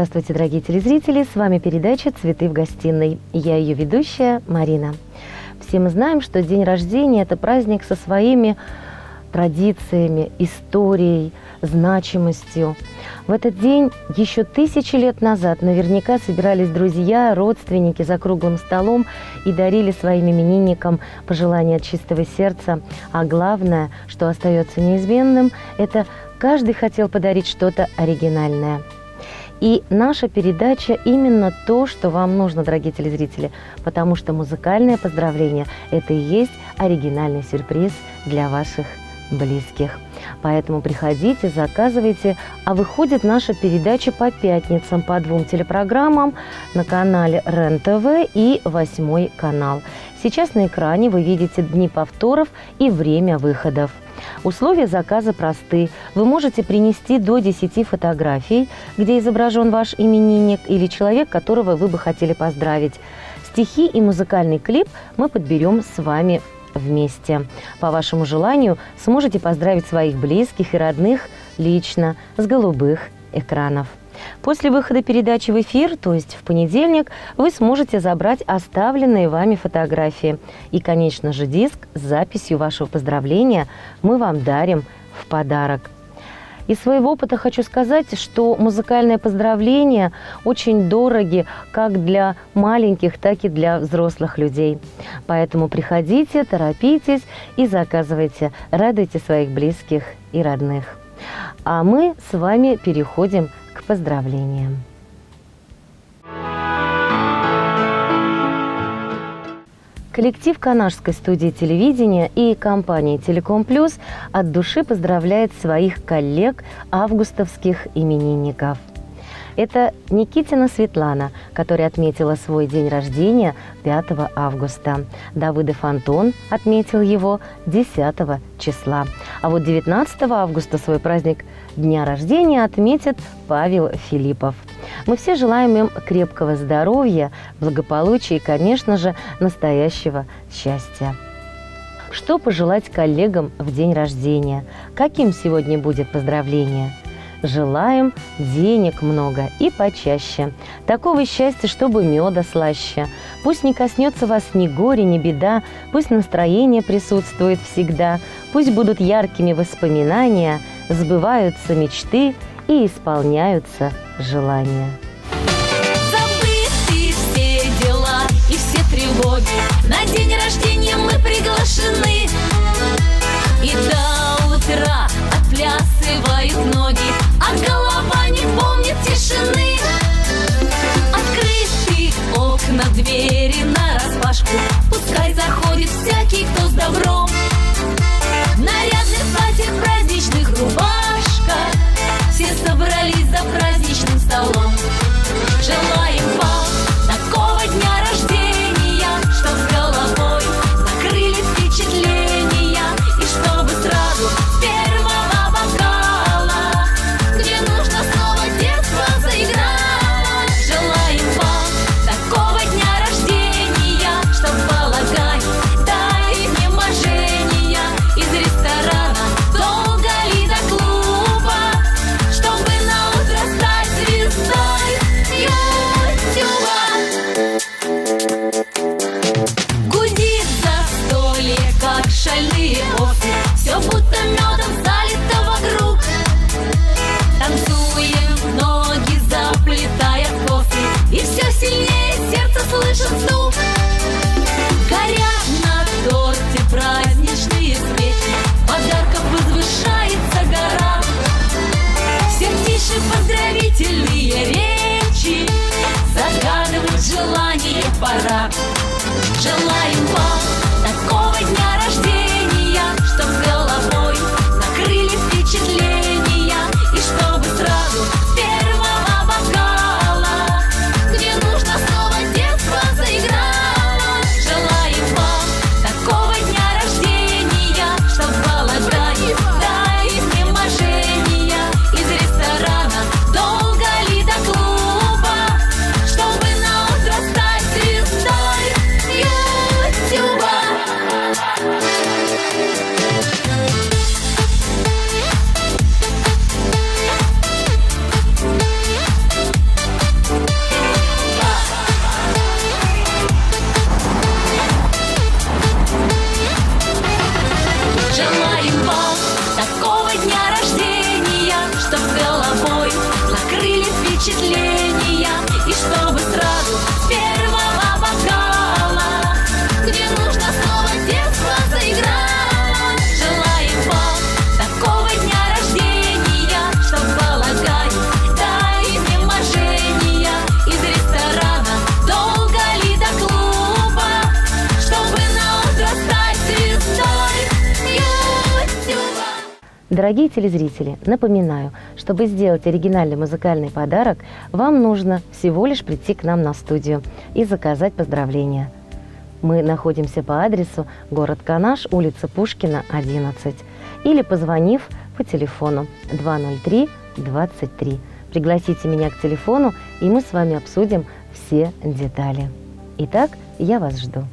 Здравствуйте, дорогие телезрители! С вами передача «Цветы в гостиной». Я ее ведущая Марина. Все мы знаем, что день рождения – это праздник со своими традициями, историей, значимостью. В этот день еще тысячи лет назад наверняка собирались друзья, родственники за круглым столом и дарили своим именинникам пожелания от чистого сердца. А главное, что остается неизменным, это каждый хотел подарить что-то оригинальное. И наша передача именно то, что вам нужно, дорогие телезрители, потому что музыкальное поздравление – это и есть оригинальный сюрприз для ваших близких. Поэтому приходите, заказывайте. А выходит наша передача по пятницам по 2 телепрограммам на канале РЕН-ТВ и 8 канал. Сейчас на экране вы видите дни повторов и время выходов. Условия заказа просты. Вы можете принести до 10 фотографий, где изображен ваш именинник или человек, которого вы бы хотели поздравить. Стихи и музыкальный клип мы подберем с вами вместе. По вашему желанию сможете поздравить своих близких и родных лично с голубых экранов. После выхода передачи в эфир, то есть в понедельник, вы сможете забрать оставленные вами фотографии. И, конечно же, диск с записью вашего поздравления мы вам дарим в подарок. Из своего опыта хочу сказать, что музыкальные поздравления очень дороги как для маленьких, так и для взрослых людей. Поэтому приходите, торопитесь и заказывайте, радуйте своих близких и родных. А мы с вами переходим к поздравлениям. Коллектив Канашской студии телевидения и компании «Телеком Плюс» от души поздравляет своих коллег августовских именинников. Это Никитина Светлана, которая отметила свой день рождения 5 августа. Давыдов Антон отметил его 10 числа. А вот 19 августа свой праздник дня рождения отметит Павел Филиппов. Мы все желаем им крепкого здоровья, благополучия и, конечно же, настоящего счастья. Что пожелать коллегам в день рождения? Каким сегодня будет поздравление? Желаем денег много и почаще. Такого счастья, чтобы меда слаще. Пусть не коснется вас ни горе, ни беда. Пусть настроение присутствует всегда. Пусть будут яркими воспоминания. Сбываются мечты и исполняются желания. Забыты все дела и все тревоги. На день рождения мы приглашены. И до утра отплясывают ноги, а голова не помнит тишины. Открыты окна, двери нараспашку. Пускай заходит всякий, кто с добром. В нарядных платьях, праздничных рубашках все собрались за праздничным столом. Желаем вам такого дня рождения, чтоб с головой накрыли впечатления, и чтобы сразу с первого бокала, где нужно, снова детство заиграло. Желаем вам такого дня рождения, чтоб балагай, да и не мажей. Дорогие телезрители, напоминаю, чтобы сделать оригинальный музыкальный подарок, вам нужно всего лишь прийти к нам на студию и заказать поздравления. Мы находимся по адресу город Канаш, улица Пушкина, 11, или позвонив по телефону 203-23. Пригласите меня к телефону, и мы с вами обсудим все детали. Итак, я вас жду.